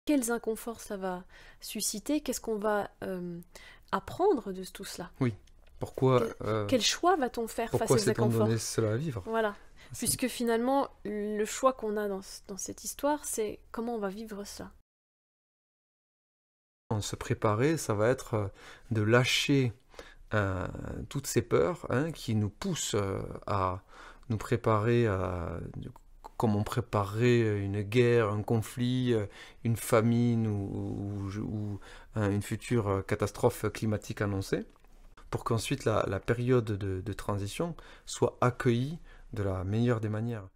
quels inconforts ça va susciter, qu'est-ce qu'on va apprendre de tout cela. Oui. Pourquoi, Quel choix va-t-on faire face pourquoi à ces s'est-on inconforts? donné cela à vivre? Voilà. C'est- Puisque finalement, le choix qu'on a dans cette histoire, c'est comment on va vivre ça. Se préparer, ça va être de lâcher toutes ces peurs qui nous poussent à nous préparer comme on préparerait une guerre, un conflit, une famine ou une future catastrophe climatique annoncée, pour qu'ensuite la période de transition soit accueillie de la meilleure des manières.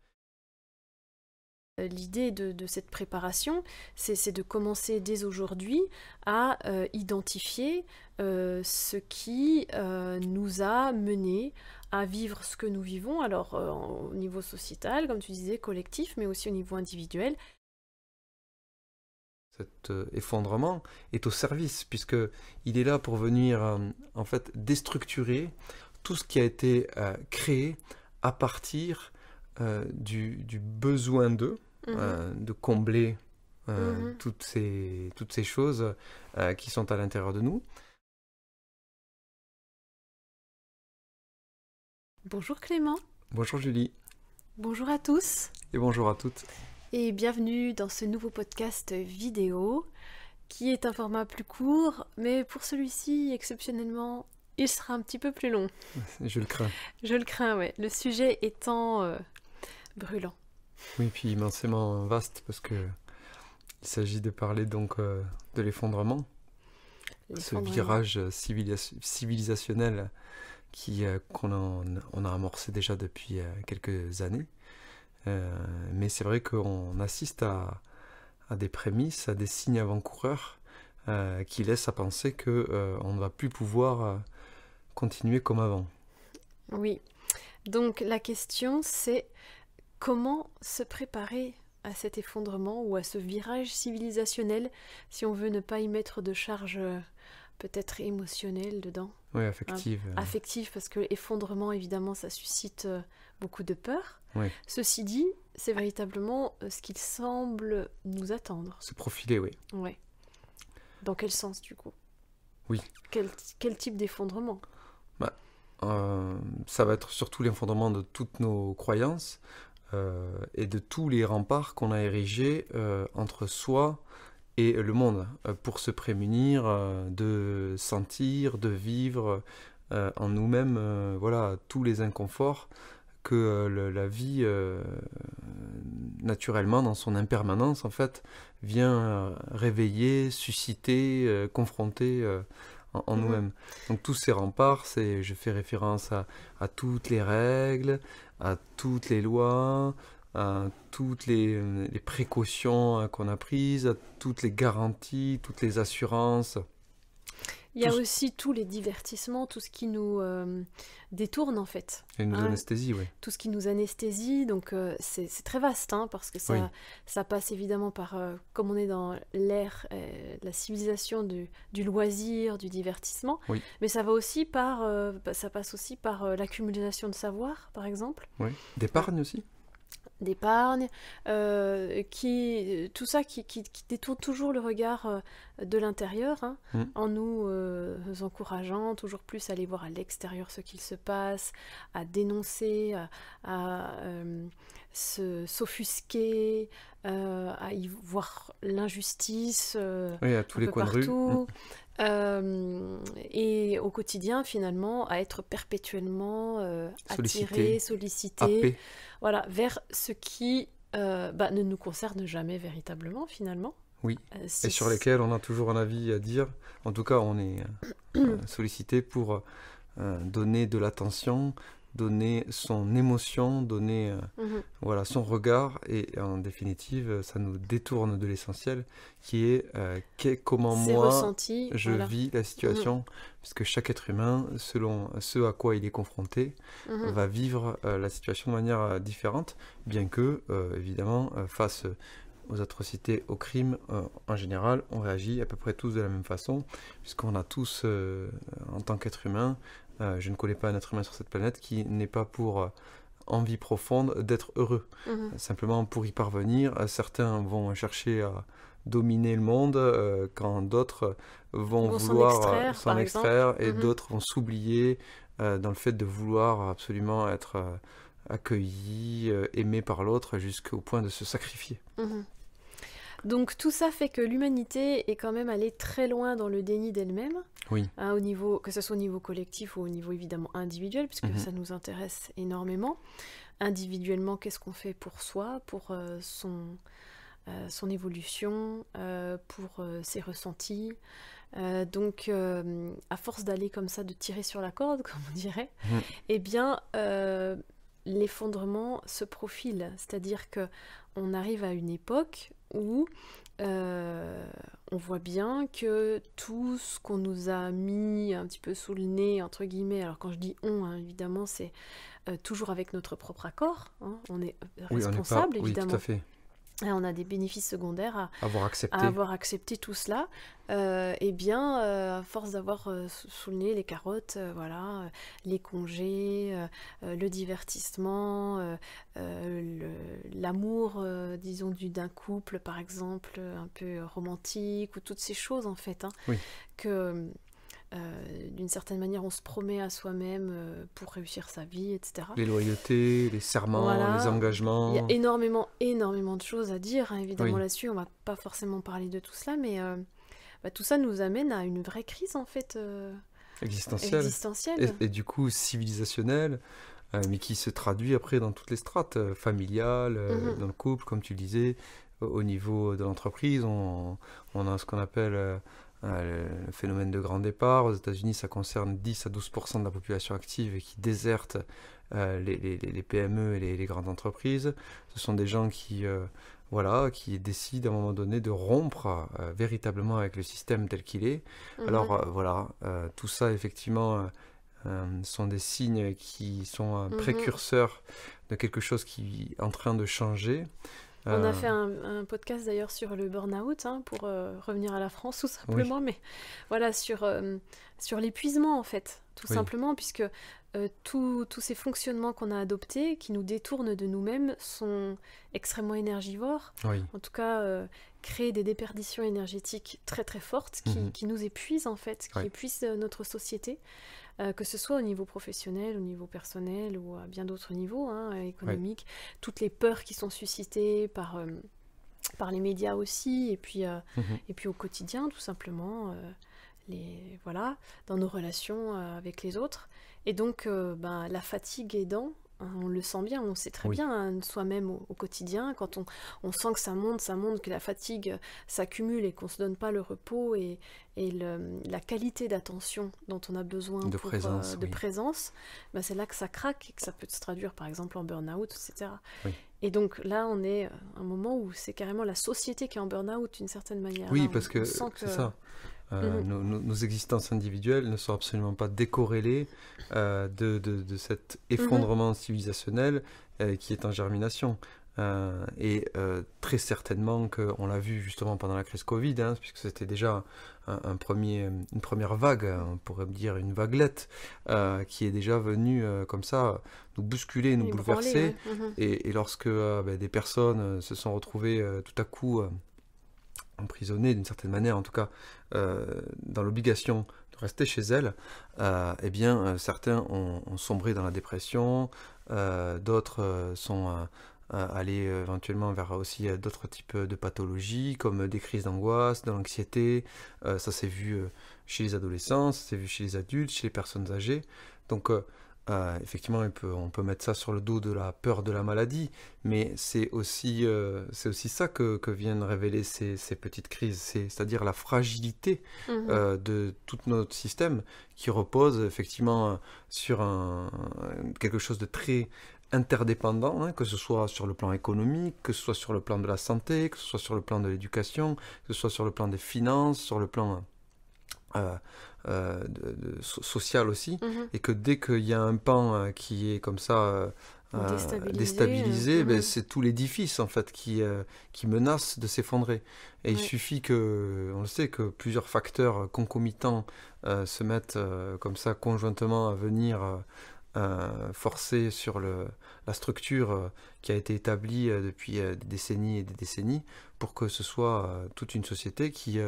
L'idée de cette préparation, c'est de commencer dès aujourd'hui à identifier ce qui nous a mené à vivre ce que nous vivons, alors au niveau sociétal, comme tu disais, collectif, mais aussi au niveau individuel. Cet effondrement est au service, puisqu'il est là pour venir en fait déstructurer tout ce qui a été créé à partir du besoin d'eux, de combler toutes ces choses qui sont à l'intérieur de nous. Bonjour Clément. Bonjour Julie. Bonjour à tous. Et bonjour à toutes. Et bienvenue dans ce nouveau podcast vidéo qui est un format plus court, mais pour celui-ci, exceptionnellement, il sera un petit peu plus long. Je le crains. Je le crains, ouais. Le sujet étant brûlant. Oui, puis immensément vaste, parce que il s'agit de parler donc de l'effondrement, ce virage civilisationnel qu'on a amorcé déjà depuis quelques années. Mais c'est vrai qu'on assiste à des prémices, à des signes avant-coureurs qui laissent à penser qu'on ne va plus pouvoir continuer comme avant. Oui. Donc la question c'est comment se préparer à cet effondrement ou à ce virage civilisationnel si on veut ne pas y mettre de charge peut-être émotionnelle dedans. Oui, affective. Affective, parce que l'effondrement, évidemment, ça suscite beaucoup de peur. Oui. Ceci dit, c'est véritablement ce qu'il semble nous attendre. Se profiler, oui. Ouais. Dans quel sens, du coup? Oui. Quel type d'effondrement? Ça va être surtout l'effondrement de toutes nos croyances et de tous les remparts qu'on a érigés entre soi et le monde, pour se prémunir de sentir, de vivre en nous-mêmes voilà, tous les inconforts que la vie, naturellement, dans son impermanence, en fait, vient réveiller, susciter, confronter en nous-mêmes. Donc tous ces remparts, je fais référence à toutes les règles, à toutes les lois, à toutes les précautions qu'on a prises, à toutes les garanties, toutes les assurances. Il y a aussi tous les divertissements, tout ce qui nous détourne en fait. Et nous anesthésie, oui. Tout ce qui nous anesthésie, donc c'est très vaste, parce que ça passe évidemment par, comme on est dans l'ère de la civilisation du loisir, du divertissement, mais ça va aussi ça passe aussi par l'accumulation de savoir, par exemple. Oui, d'épargne aussi. D'épargne, tout ça qui détourne toujours le regard de l'intérieur, en nous encourageant toujours plus à aller voir à l'extérieur ce qu'il se passe, à dénoncer, à s'offusquer, à y voir l'injustice à tous les coins partout. De rue. Et au quotidien, finalement, à être perpétuellement attiré, sollicité, happé. Voilà, vers ce qui ne nous concerne jamais véritablement, finalement. Oui, et sur lesquels on a toujours un avis à dire. En tout cas, on est sollicité pour donner de l'attention, donner son émotion, donner voilà, son regard, et en définitive, ça nous détourne de l'essentiel, qui est comment moi ressentis, je vis la situation, puisque chaque être humain, selon ce à quoi il est confronté, va vivre la situation de manière différente, bien que, évidemment, face aux atrocités, aux crimes, en général, on réagit à peu près tous de la même façon, puisqu'on a tous, en tant qu'être humain, je ne connais pas un être humain sur cette planète qui n'est pas pour envie profonde d'être heureux. Simplement, pour y parvenir, certains vont chercher à dominer le monde quand d'autres vont Vont s'en vouloir extraire, s'en par exemple. extraire et Mhm, d'autres vont s'oublier dans le fait de vouloir absolument être accueillis, aimés par l'autre jusqu'au point de se sacrifier. mhm. Donc tout ça fait que l'humanité est quand même allée très loin dans le déni d'elle-même, Oui. hein, au niveau, que ce soit au niveau collectif ou au niveau évidemment individuel, puisque Mhm. ça nous intéresse énormément. Individuellement, qu'est-ce qu'on fait pour soi, pour son évolution, pour ses ressentis. Donc, à force d'aller comme ça, de tirer sur la corde, comme on dirait, Mhm. eh bien, l'effondrement se profile. C'est-à-dire que on arrive à une époque où on voit bien que tout ce qu'on nous a mis un petit peu sous le nez, entre guillemets, alors quand je dis on, hein, évidemment, c'est toujours avec notre propre accord, hein, on est Oui, on n'est pas... responsable, Oui, tout à évidemment. fait. Et on a des bénéfices secondaires Avoir à accepté. avoir accepté tout cela, eh bien, à force d'avoir sous le nez les carottes, voilà, les congés, le divertissement, l'amour, disons, d'un couple, par exemple, un peu romantique, ou toutes ces choses, en fait, hein, Oui. que, d'une certaine manière, on se promet à soi-même pour réussir sa vie, etc. Les loyautés, les serments, les Voilà, il y a engagements. énormément, énormément de choses à dire, hein, évidemment, Oui, là-dessus. On va pas forcément parler de tout cela, mais bah, tout ça nous amène à une vraie crise, en fait, existentiel. existentielle. Et du coup civilisationnel, mais qui se traduit après dans toutes les strates, familiales, Mhm, dans le couple, comme tu le disais, au niveau de l'entreprise. On a ce qu'on appelle le phénomène de grand départ. Aux États-Unis, ça concerne 10 à 12% de la population active et qui déserte les PME et les grandes entreprises. Ce sont des gens qui, voilà, qui décident à un moment donné de rompre véritablement avec le système tel qu'il est. Alors mhm, voilà, tout ça effectivement sont des signes qui sont un mhm. précurseur de quelque chose qui est en train de changer. On a Euh, fait un podcast d'ailleurs sur le burn-out, hein, pour revenir à la France tout oui, simplement, mais voilà, sur l'épuisement en fait, tout oui, simplement, puisque tous ces fonctionnements qu'on a adoptés, qui nous détournent de nous-mêmes, sont extrêmement énergivores, oui. en tout cas créent des déperditions énergétiques très très fortes Mhm, qui nous épuisent en fait, qui ouais, épuisent notre société, que ce soit au niveau professionnel, au niveau personnel ou à bien d'autres niveaux, hein, ouais. économiques, toutes les peurs qui sont suscitées par les médias aussi, Mhm, et puis au quotidien, tout simplement, voilà, dans nos relations avec les autres. Et donc, ben, la fatigue aidant, hein, on le sent bien, on sait très oui, bien, hein, soi-même au quotidien, quand on sent que ça monte, que la fatigue s'accumule et qu'on ne se donne pas le repos et la qualité d'attention dont on a besoin de présence, de oui, présence, ben, c'est là que ça craque et que ça peut se traduire par exemple en burn-out, etc. oui. Et donc là, on est à un moment où c'est carrément la société qui est en burn-out d'une certaine manière. Oui, Là, parce on que sent c'est que... ça. Mhm, Nos existences individuelles ne sont absolument pas décorrélées de cet mhm, effondrement civilisationnel qui est en germination. Très certainement qu'on l'a vu justement pendant la crise Covid, hein, puisque c'était déjà une première vague, on pourrait dire une vaguelette, qui est déjà venue comme ça nous bousculer, nous ébranlé, bouleverser. ouais. Mhm, Et lorsque ben, des personnes se sont retrouvées tout à coup emprisonnées d'une certaine manière, en tout cas dans l'obligation de rester chez elles, eh bien certains ont sombré dans la dépression, d'autres sont allés éventuellement vers aussi d'autres types de pathologies comme des crises d'angoisse, de l'anxiété. Ça s'est vu chez les adolescents, ça s'est vu chez les adultes, chez les personnes âgées. Donc effectivement, on peut mettre ça sur le dos de la peur de la maladie, mais c'est aussi ça que viennent révéler ces petites crises, c'est-à-dire la fragilité mhm, de tout notre système qui repose effectivement sur quelque chose de très interdépendant, hein, que ce soit sur le plan économique, que ce soit sur le plan de la santé, que ce soit sur le plan de l'éducation, que ce soit sur le plan des finances, sur le plan euh, social aussi, mhm. et que dès qu'il y a un pan qui est comme ça Déstabilisé. déstabilisé, ben, Mhm, c'est tout l'édifice en fait qui menace de s'effondrer. Et il ouais. suffit que, on le sait, que plusieurs facteurs concomitants se mettent comme ça conjointement à venir forcer sur la structure qui a été établie depuis des décennies et des décennies pour que ce soit toute une société qui,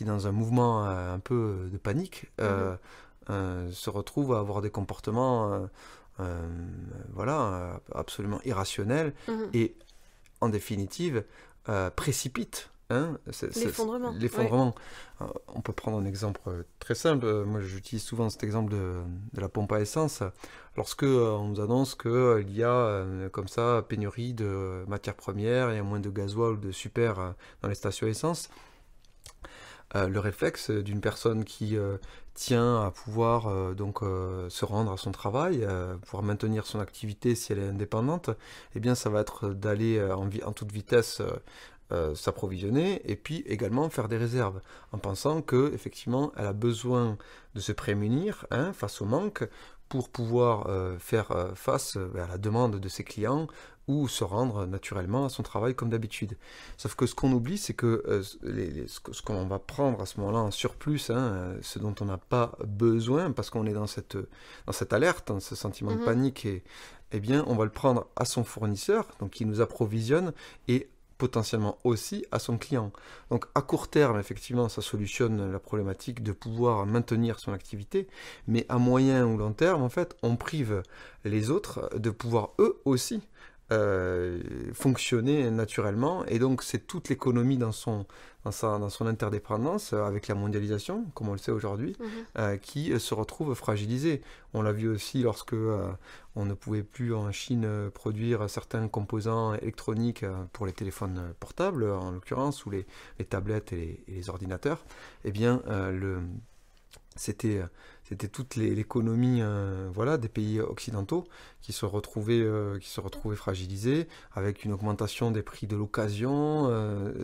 dans un mouvement un peu de panique, se retrouve à avoir des comportements voilà, absolument irrationnels et en définitive précipite l'effondrement. l'effondrement. On peut prendre un exemple très simple. Moi, j'utilise souvent cet exemple de la pompe à essence. Lorsque on nous annonce qu'il y a comme ça pénurie de matières premières, il y a moins de gasoil ou de super dans les stations essence, le réflexe d'une personne qui tient à pouvoir se rendre à son travail, pouvoir maintenir son activité si elle est indépendante, eh bien ça va être d'aller en toute vitesse s'approvisionner et puis également faire des réserves en pensant que effectivement elle a besoin de se prémunir face au manque pour pouvoir faire face à la demande de ses clients ou se rendre naturellement à son travail comme d'habitude. Sauf que ce qu'on oublie, c'est que ce qu'on va prendre à ce moment-là en surplus, ce dont on n'a pas besoin, parce qu'on est dans cette alerte, ce sentiment de panique, eh bien, on va le prendre à son fournisseur, donc qui nous approvisionne, et potentiellement aussi à son client. Donc à court terme, effectivement, ça solutionne la problématique de pouvoir maintenir son activité, mais à moyen ou long terme, en fait, on prive les autres de pouvoir eux aussi fonctionner naturellement, et donc c'est toute l'économie dans son interdépendance avec la mondialisation, comme on le sait aujourd'hui, qui se retrouve fragilisée. On l'a vu aussi lorsque on ne pouvait plus en Chine produire certains composants électroniques pour les téléphones portables, en l'occurrence, ou les tablettes et les ordinateurs. Eh bien, c'était toute l'économie voilà, des pays occidentaux qui se retrouvaient fragilisés avec une augmentation des prix de l'occasion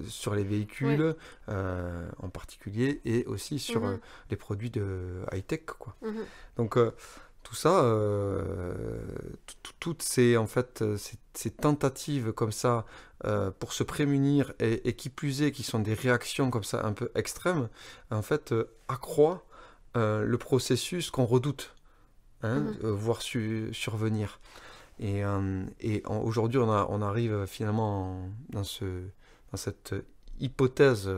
sur les véhicules en particulier et aussi sur les produits de high-tech, quoi. Donc tout ça, toutes ces, en fait, ces tentatives comme ça pour se prémunir et qui plus est, qui sont des réactions comme ça un peu extrêmes, en fait, accroît le processus qu'on redoute, voir survenir. Et aujourd'hui, on arrive finalement dans cette hypothèse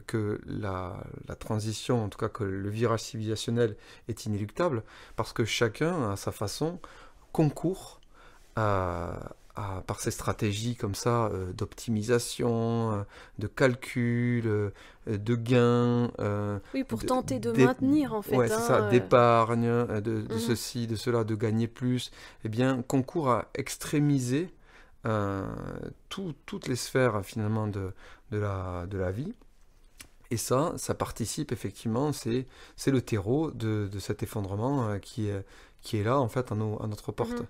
que la transition, en tout cas que le virage civilisationnel est inéluctable, parce que chacun, à sa façon, concourt par ces stratégies comme ça d'optimisation, de calcul, de gain. Oui, pour tenter de maintenir en fait. Ouais, c'est ça, d'épargne, de ceci, de cela, de gagner plus. Eh bien, concourt à extrémiser toutes les sphères finalement de la vie. Et ça participe effectivement, c'est le terreau de cet effondrement qui est là en fait à notre porte.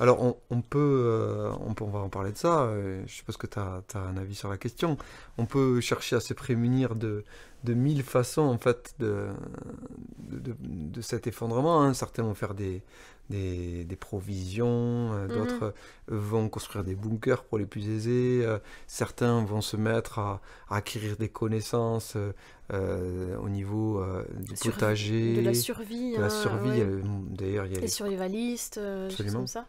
Alors on va en parler de ça, je suppose que tu as un avis sur la question. On peut chercher à se prémunir de 1000 façons en fait de cet effondrement. Certains vont faire des provisions, d'autres vont construire des bunkers pour les plus aisés, certains vont se mettre à acquérir des connaissances au niveau du potager, de la survie. D'ailleurs, il y a les survivalistes, choses comme ça.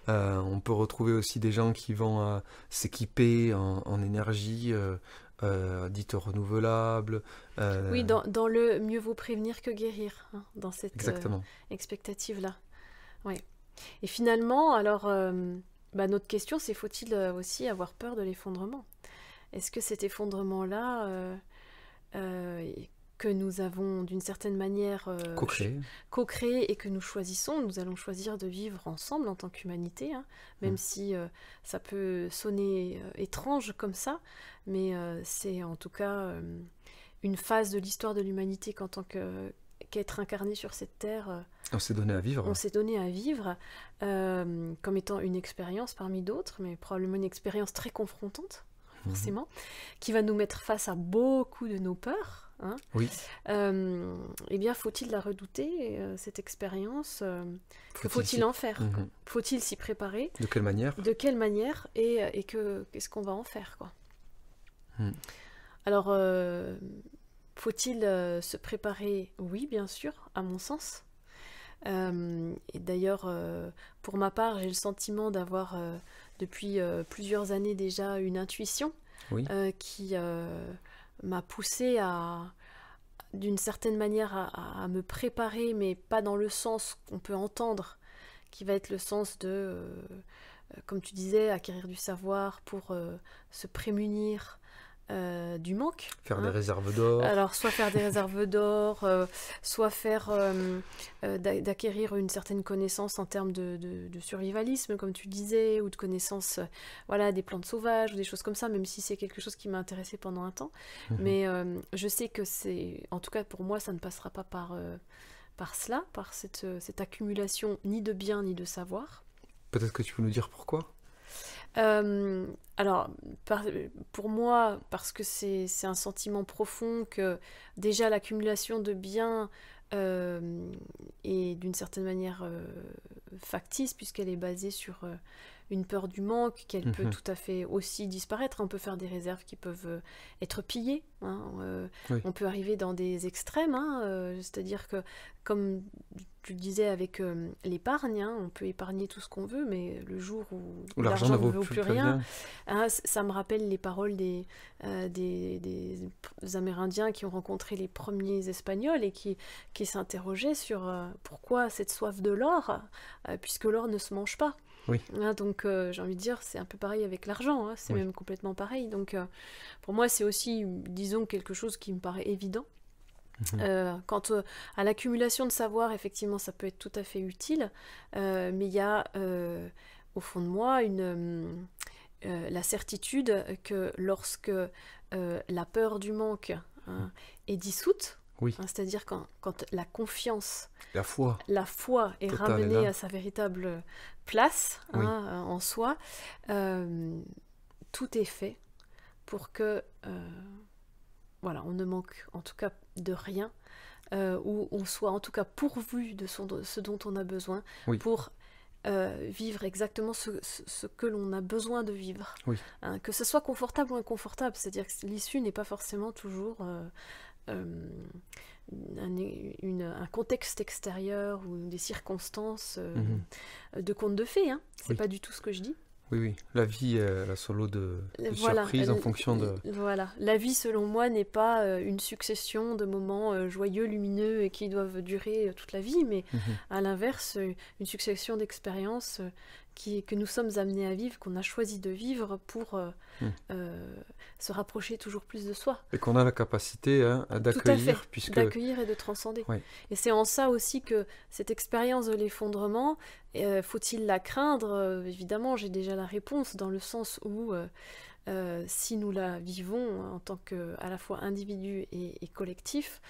On peut retrouver aussi des gens qui vont s'équiper en énergie dite renouvelable. Oui, dans le mieux vaut prévenir que guérir, dans cette Exactement. expectative-là. Ouais. Et finalement, alors, notre question, c'est faut-il aussi avoir peur de l'effondrement ? Est-ce que cet effondrement-là, que nous avons d'une certaine manière co-créé et que nous choisissons, nous allons choisir de vivre ensemble en tant qu'humanité, même si ça peut sonner étrange comme ça, mais c'est en tout cas une phase de l'histoire de l'humanité qu'en tant qu'être incarné sur cette terre, on s'est donné à vivre. On s'est donné à vivre comme étant une expérience parmi d'autres, mais probablement une expérience très confrontante, forcément, qui va nous mettre face à beaucoup de nos peurs. Oui. Eh bien, faut-il la redouter, cette expérience que faut-il en faire Faut-il s'y préparer ? De quelle manière ? De quelle manière ? Et qu'est-ce qu'on va en faire, quoi. Alors, faut-il se préparer ? Oui, bien sûr, à mon sens. Et d'ailleurs, pour ma part, j'ai le sentiment d'avoir depuis plusieurs années déjà une intuition Oui. qui m'a poussée d'une certaine manière à me préparer, mais pas dans le sens qu'on peut entendre, qui va être le sens de, comme tu disais, acquérir du savoir pour se prémunir du manque. Faire des réserves d'or. Alors, soit faire des réserves d'or, soit faire d'acquérir une certaine connaissance en termes de survivalisme, comme tu disais, ou de connaissance voilà, des plantes sauvages, ou des choses comme ça, même si c'est quelque chose qui m'a intéressé pendant un temps. Mais je sais que en tout cas pour moi, ça ne passera pas par cela, par cette accumulation ni de biens ni de savoir. Peut-être que tu peux nous dire pourquoi? Alors, pour moi, parce que c'est un sentiment profond que déjà l'accumulation de biens est d'une certaine manière factice, puisqu'elle est basée sur une peur du manque, qu'elle peut tout à fait aussi disparaître. On peut faire des réserves qui peuvent être pillées. Hein, Oui. On peut arriver dans des extrêmes, hein, c'est-à-dire que, comme tu le disais avec l'épargne, hein, on peut épargner tout ce qu'on veut, mais le jour où l'argent l'argent ne vaut plus rien, rien. hein, ça me rappelle les paroles des Amérindiens qui ont rencontré les premiers Espagnols et qui s'interrogeaient sur pourquoi cette soif de l'or, puisque l'or ne se mange pas. Oui. Hein, donc j'ai envie de dire, c'est un peu pareil avec l'argent, hein, c'est Oui. même complètement pareil. Donc pour moi, c'est aussi, disons, quelque chose qui me paraît évident. Quant à l'accumulation de savoir, effectivement, ça peut être tout à fait utile, mais il y a au fond de moi la certitude que lorsque la peur du manque est dissoute, Oui. hein, c'est-à-dire quand la confiance, La foi est totale est ramenée là. à sa véritable place Oui. en soi, tout est fait pour que voilà, on ne manque en tout cas de rien, ou on soit en tout cas pourvu de ce dont on a besoin Oui. pour vivre exactement ce que l'on a besoin de vivre. Oui. Hein, que ce soit confortable ou inconfortable, c'est-à-dire que l'issue n'est pas forcément toujours un contexte extérieur ou des circonstances de contes de fées. Hein. C'est Oui. pas du tout ce que je dis. Oui, oui. La vie, la solo de Voilà, surprise en fonction de... Voilà, la vie selon moi n'est pas une succession de moments joyeux, lumineux et qui doivent durer toute la vie, mais à l'inverse, une succession d'expériences que nous sommes amenés à vivre, qu'on a choisi de vivre pour se rapprocher toujours plus de soi. Et qu'on a la capacité d'accueillir, puisque... D'accueillir et de transcender. Oui. Et c'est en ça aussi que cette expérience de l'effondrement, faut-il la craindre? Évidemment, j'ai déjà la réponse, dans le sens où si nous la vivons en tant qu'à la fois individu et collectif,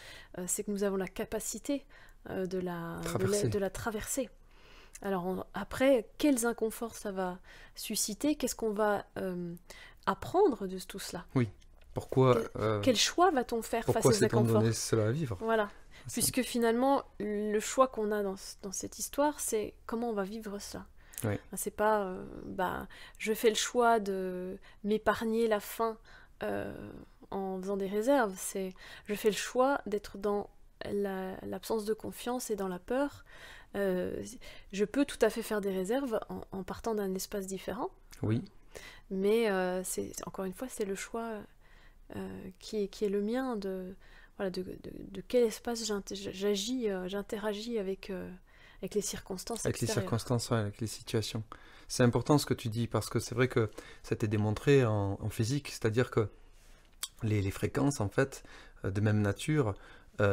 c'est que nous avons la capacité de la traverser. Alors après, quels inconforts ça va susciter? Qu'est-ce qu'on va apprendre de tout cela? Oui. Pourquoi quel choix va-t-on faire face aux s'est-on inconforts? donné cela à vivre? Voilà. Puisque finalement, le choix qu'on a dans cette histoire, c'est comment on va vivre cela. Oui. C'est pas, je fais le choix de m'épargner la faim en faisant des réserves. C'est, je fais le choix d'être dans l'absence de confiance et dans la peur. Je peux tout à fait faire des réserves en partant d'un espace différent. Oui. Mais encore une fois, c'est le choix qui est le mien de quel espace j'interagis avec les circonstances avec les extérieures. circonstances, avec les situations. C'est important ce que tu dis, parce que c'est vrai que ça t'est démontré en physique, c'est-à-dire que les fréquences, en fait, de même nature,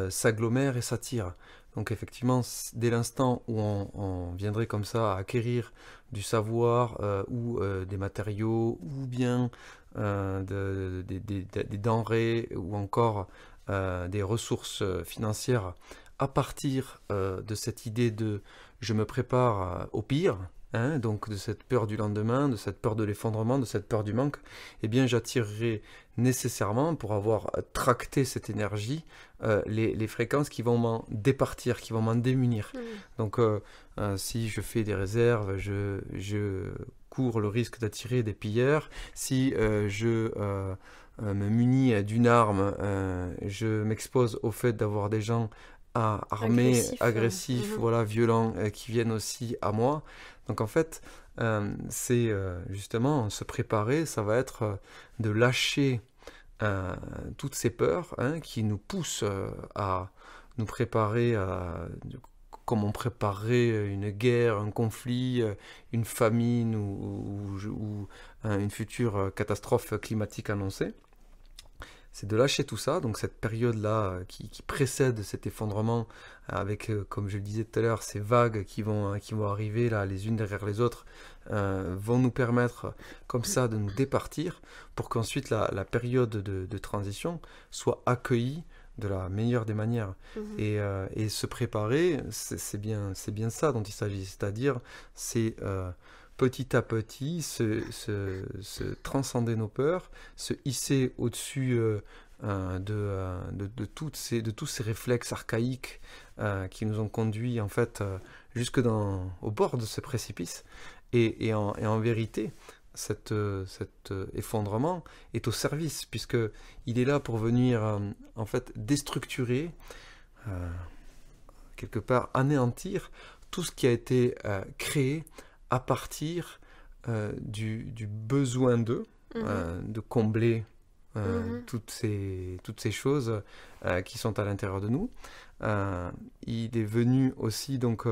s'agglomèrent et s'attirent. Donc effectivement, dès l'instant où on viendrait comme ça à acquérir du savoir ou des matériaux, ou bien des denrées, ou encore des ressources financières, à partir de cette idée de je me prépare au pire, hein, donc de cette peur du lendemain, de cette peur de l'effondrement, de cette peur du manque, eh bien j'attirerai nécessairement, pour avoir tracté cette énergie, les fréquences qui vont m'en départir, qui vont m'en démunir. Donc si je fais des réserves, je cours le risque d'attirer des pilleurs. Si je me munis d'une arme, je m'expose au fait d'avoir des gens armés, Agressif. agressifs, voilà, violents, qui viennent aussi à moi. Donc en fait, c'est justement se préparer, ça va être de lâcher toutes ces peurs, hein, qui nous poussent à nous préparer comme on préparerait une guerre, un conflit, une famine ou une future catastrophe climatique annoncée. C'est de lâcher tout ça, donc cette période-là qui précède cet effondrement, avec, comme je le disais tout à l'heure, ces vagues qui vont arriver là, les unes derrière les autres, vont nous permettre comme ça de nous départir pour qu'ensuite la période de transition soit accueillie de la meilleure des manières. Mhm. Et se préparer, c'est bien ça dont il s'agit, c'est-à-dire c'est petit à petit se transcender nos peurs, se hisser au-dessus de tous ces réflexes archaïques qui nous ont conduits en fait au bord de ce précipice. Et en vérité, cet effondrement est au service, puisque il est là pour venir en fait déstructurer, euh, quelque part anéantir tout ce qui a été créé à partir du besoin d'eux, de combler Mhm. toutes ces choses qui sont à l'intérieur de nous. Il est venu aussi donc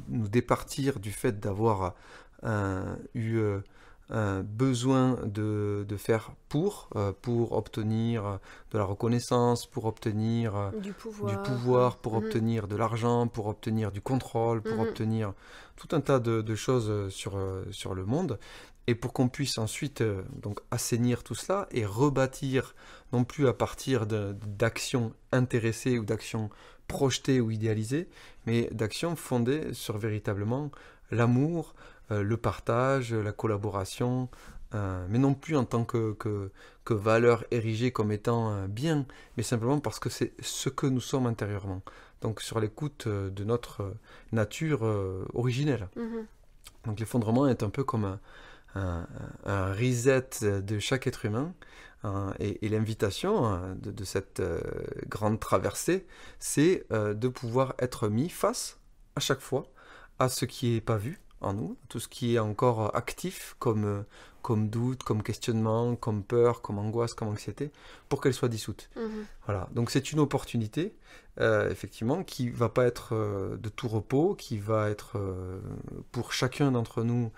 nous départir du fait d'avoir eu un besoin de faire pour obtenir de la reconnaissance, pour obtenir Du du pouvoir. pouvoir, pour Mhm. obtenir de l'argent, pour obtenir du contrôle, pour Mhm. obtenir tout un tas de choses sur le monde, et pour qu'on puisse ensuite donc assainir tout cela et rebâtir, non plus à partir d'actions intéressées ou d'actions projetées ou idéalisées, mais d'actions fondées sur véritablement l'amour, le partage, la collaboration, mais non plus en tant que valeur érigée comme étant un bien, mais simplement parce que c'est ce que nous sommes intérieurement. Donc sur l'écoute de notre nature originelle. Mhm. Donc l'effondrement est un peu comme un, un reset de chaque être humain. Et l'invitation de cette grande traversée, c'est de pouvoir être mis face à chaque fois à ce qui n'est pas vu en nous, tout ce qui est encore actif comme doute, comme questionnement, comme peur, comme angoisse, comme anxiété, pour qu'elle soit dissoute. Mhm. Voilà, donc c'est une opportunité, effectivement, qui va pas être de tout repos, qui va être pour chacun d'entre nous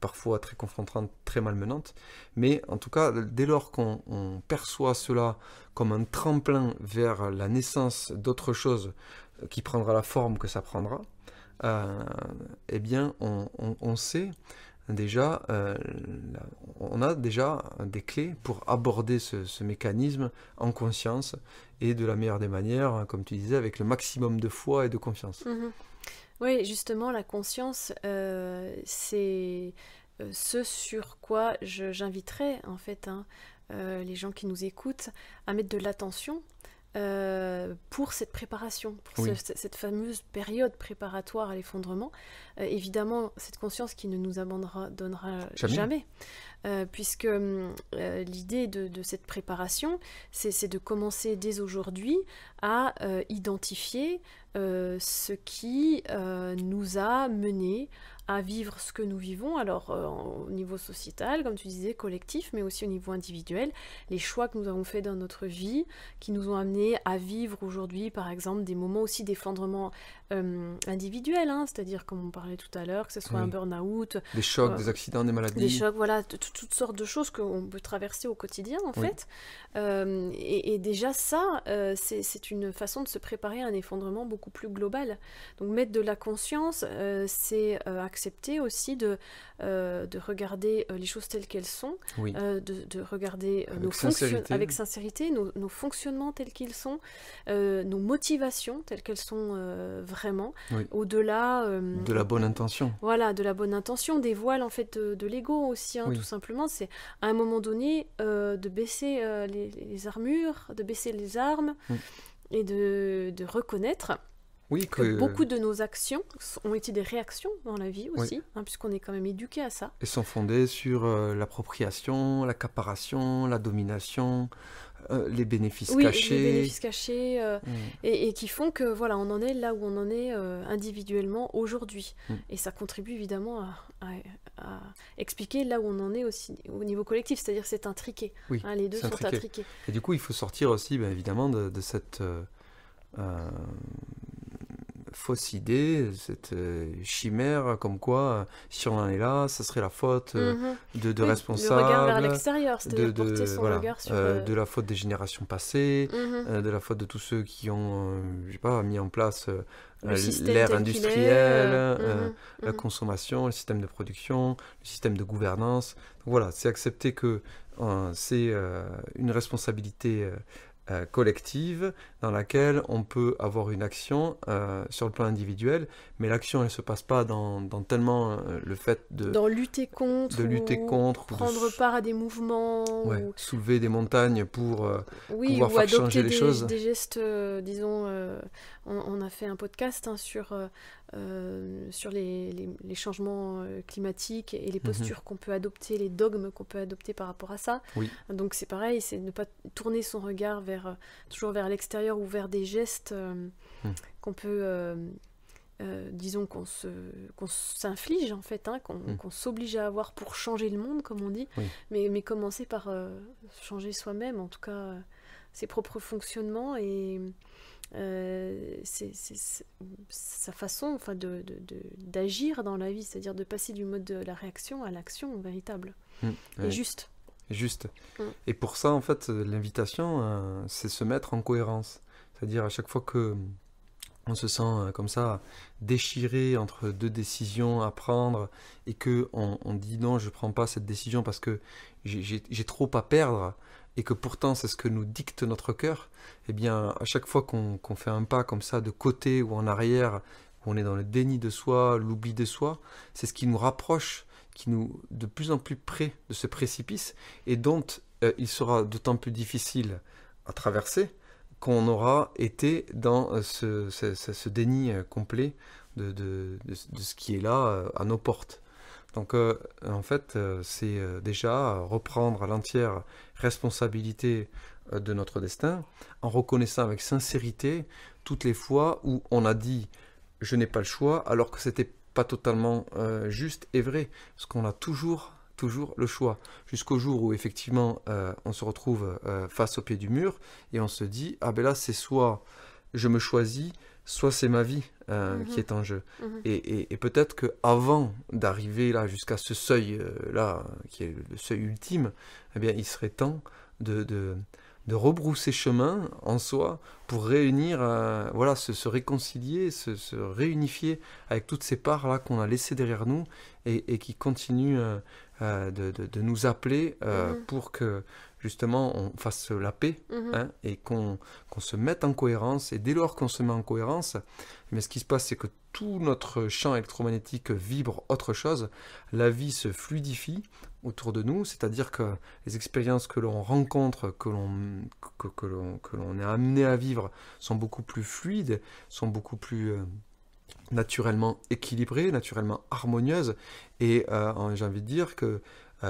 parfois très confrontante, très malmenante, mais en tout cas, dès lors qu'on perçoit cela comme un tremplin vers la naissance d'autre chose qui prendra la forme que ça prendra, euh, eh bien, on sait déjà, on a déjà des clés pour aborder ce mécanisme en conscience et de la meilleure des manières, hein, comme tu disais, avec le maximum de foi et de confiance. Mhm. Oui, justement, la conscience, c'est ce sur quoi j'inviterais en fait, hein, les gens qui nous écoutent à mettre de l'attention pour cette préparation, pour Oui, cette fameuse période préparatoire à l'effondrement. Évidemment, cette conscience qui ne nous abandonnera jamais. jamais, puisque l'idée de cette préparation, c'est de commencer dès aujourd'hui à identifier ce qui nous a mené à vivre ce que nous vivons, alors au niveau sociétal, comme tu disais, collectif, mais aussi au niveau individuel, les choix que nous avons faits dans notre vie, qui nous ont amenés à vivre aujourd'hui, par exemple, des moments aussi d'effondrement individuel, hein, c'est-à-dire, comme on parlait tout à l'heure, que ce soit un Oui. burn-out, Des chocs, euh, des accidents, des des maladies. chocs, voilà, toutes sortes de choses qu'on peut traverser au quotidien, en Oui, fait. Et déjà, ça, c'est une façon de se préparer à un effondrement beaucoup plus global. Donc, mettre de la conscience, c'est accepter aussi de regarder les choses telles qu'elles sont, oui. de regarder Avec sincérité. avec sincérité nos fonctionnements tels qu'ils sont, nos motivations telles qu'elles sont vraiment, Oui. au-delà De la bonne intention. voilà, de la bonne intention, des voiles en fait de l'ego aussi, hein, tout Oui. simplement. C'est à un moment donné de baisser les armures, de baisser les armes Mm. et de reconnaître Oui, que beaucoup de nos actions ont été des réactions dans la vie oui. aussi, hein, puisqu'on est quand même éduqué à ça. Et sont fondés sur l'appropriation, l'accaparation, la domination, les bénéfices Oui, les cachés. bénéfices cachés, Mm, et qui font que voilà, on en est là où on en est individuellement aujourd'hui. mm. Et ça contribue évidemment à expliquer là où on en est aussi au niveau collectif, c'est-à-dire que c'est intriqué. Oui, Hein, les deux c'est sont intriqué. intriqués. Et du coup, il faut sortir aussi, ben, évidemment, de cette euh, fausse idée, cette chimère, comme quoi, si on en est là, ça serait la faute Mhm. de Oui, le regard vers responsables, l'extérieur, c'est-à-dire porter son voilà, regard sur... de la faute des générations passées, Mhm. de la faute de tous ceux qui ont, je sais pas, mis en place Le système l'ère tel qu'il est. industrielle, la Mhm. consommation, le système de production, le système de gouvernance. Donc voilà, c'est accepter que c'est une responsabilité collective dans laquelle on peut avoir une action sur le plan individuel, mais l'action elle se passe pas dans tellement le fait Dans lutter contre de lutter ou contre ou prendre part à des mouvements ouais, ou soulever des montagnes pour oui, pouvoir ou faire adopter changer les choses. des gestes, disons, on a fait un podcast hein, sur les changements climatiques et les Mhm. postures qu'on peut adopter, les dogmes qu'on peut adopter par rapport à ça. Oui, Donc c'est pareil, c'est ne pas tourner son regard toujours vers l'extérieur ou vers des gestes Mm. qu'on peut, disons, qu'on s'inflige en fait, hein, Mm. qu'on s'oblige à avoir pour changer le monde, comme on dit, oui, mais commencer par changer soi-même, en tout cas ses propres fonctionnements et sa façon enfin, d'agir dans la vie, c'est-à-dire de passer du mode de la réaction à l'action véritable Mm. et Ouais, juste. juste. Mm. Et pour ça, en fait, l'invitation, c'est se mettre en cohérence. C'est-à-dire à chaque fois que on se sent comme ça déchiré entre deux décisions à prendre et que on dit non, je prends pas cette décision parce que j'ai trop à perdre et que pourtant c'est ce que nous dicte notre cœur, eh bien à chaque fois qu'on fait un pas comme ça de côté ou en arrière, où on est dans le déni de soi, l'oubli de soi, c'est ce qui nous rapproche, qui nous de plus en plus près de ce précipice et dont il sera d'autant plus difficile à traverser qu'on aura été dans ce déni complet de ce qui est là à nos portes. Donc en fait, c'est déjà reprendre à l'entière responsabilité de notre destin en reconnaissant avec sincérité toutes les fois où on a dit je n'ai pas le choix alors que c'était pas totalement juste et vrai parce qu'on a toujours le choix jusqu'au jour où effectivement on se retrouve face au pied du mur et on se dit ah ben là c'est soit je me choisis soit c'est ma vie qui est en jeu Mhm. et peut-être que avant d'arriver là jusqu'à ce seuil là qui est le seuil ultime eh bien il serait temps de rebrousser chemin en soi pour réunir, voilà, se réconcilier, se réunifier avec toutes ces parts-là qu'on a laissées derrière nous et qui continuent de nous appeler Mhm. pour que justement on fasse la paix Mhm. hein, et qu'on se mette en cohérence. Et dès lors qu'on se met en cohérence, mais ce qui se passe, c'est que tout notre champ électromagnétique vibre autre chose, la vie se fluidifie autour de nous, c'est-à-dire que les expériences que l'on rencontre, que l'on est amené à vivre, sont beaucoup plus fluides, sont beaucoup plus naturellement équilibrées, naturellement harmonieuses, et j'ai envie de dire que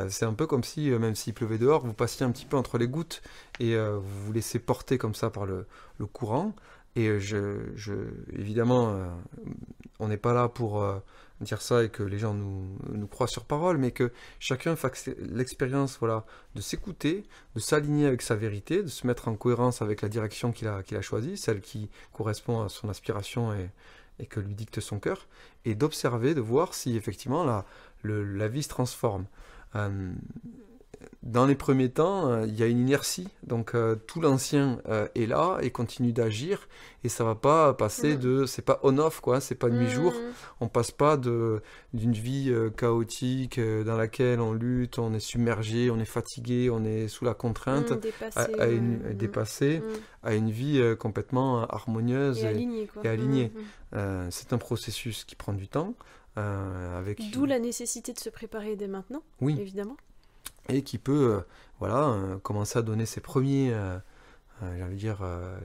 c'est un peu comme si, même s'il pleuvait dehors, vous passiez un petit peu entre les gouttes et vous vous laissez porter comme ça par le courant. Et évidemment, on n'est pas là pour dire ça et que les gens nous croient sur parole, mais que chacun fasse l'expérience voilà, de s'écouter, de s'aligner avec sa vérité, de se mettre en cohérence avec la direction qu'il a choisie, celle qui correspond à son aspiration et que lui dicte son cœur, et d'observer, de voir si effectivement la vie se transforme. Euh, Dans les premiers temps, il y a une inertie, donc tout l'ancien est là et continue d'agir, et ça va pas passer Mhm. c'est pas on-off quoi, c'est pas nuit-jour, Mhm. on passe pas d'une vie chaotique dans laquelle on lutte, on est submergé, on est fatigué, on est sous la contrainte, Dépassé, à une mhm. dépassée, Mhm. à une vie complètement harmonieuse Et aligné, quoi. et alignée. Mhm. C'est un processus qui prend du temps, avec D'où la nécessité de se préparer dès maintenant, oui, évidemment. et qui peut voilà, commencer à donner ses premiers j'ai envie de dire,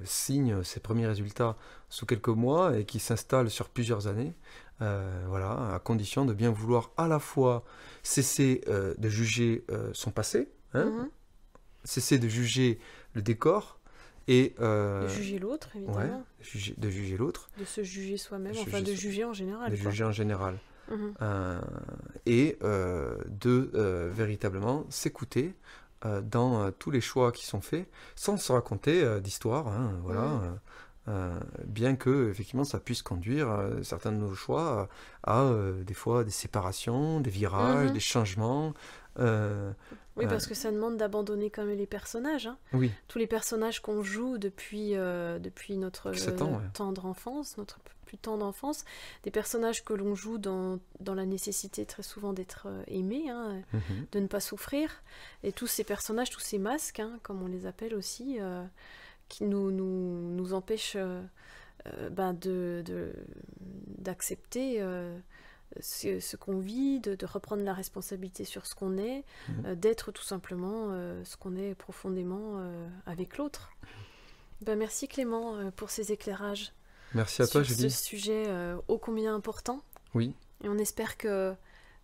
signes, ses premiers résultats sous quelques mois et qui s'installe sur plusieurs années, voilà, à condition de bien vouloir à la fois cesser de juger son passé, hein, Mhm. cesser de juger le décor et De juger l'autre, ouais, évidemment. de juger l'autre, De se juger soi-même, de enfin de juger, juger en général, de quoi. juger en général. Mhm. Et de véritablement s'écouter dans tous les choix qui sont faits, sans se raconter d'histoire, hein, voilà, Mhm. bien que effectivement ça puisse conduire certains de nos choix à des fois des séparations, des virages, des Mhm. changements. euh, Oui, euh, parce que ça demande d'abandonner quand même les personnages, hein. oui, Tous les personnages qu'on joue depuis notre 7 ans, ouais. tendre enfance, notre plus tendre enfance, des personnages que l'on joue dans la nécessité très souvent d'être aimé, hein, Mhm. de ne pas souffrir, et tous ces personnages, tous ces masques, hein, comme on les appelle aussi, qui nous empêchent d'accepter ce qu'on vit, de reprendre la responsabilité sur ce qu'on est, Mhm. d'être tout simplement ce qu'on est profondément avec l'autre. Merci Clément pour ces éclairages Merci à toi, sur ce Julie. sujet ô combien important. Oui, Et on espère que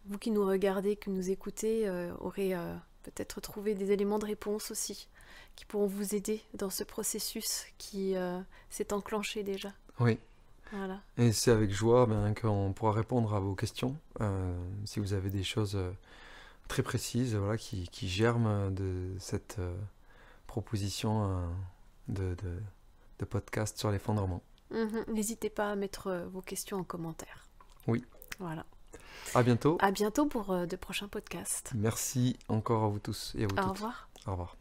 vous qui nous regardez, que nous écoutez, aurez peut-être trouvé des éléments de réponse aussi qui pourront vous aider dans ce processus qui s'est enclenché déjà. oui. Voilà. Et c'est avec joie qu'on pourra répondre à vos questions. Si vous avez des choses très précises voilà, qui germent de cette proposition de podcast sur l'effondrement. N'hésitez pas à mettre vos questions en commentaire. Oui. Voilà. À bientôt. À bientôt pour de prochains podcasts. Merci encore à vous tous et à vous Au toutes. revoir. Au revoir.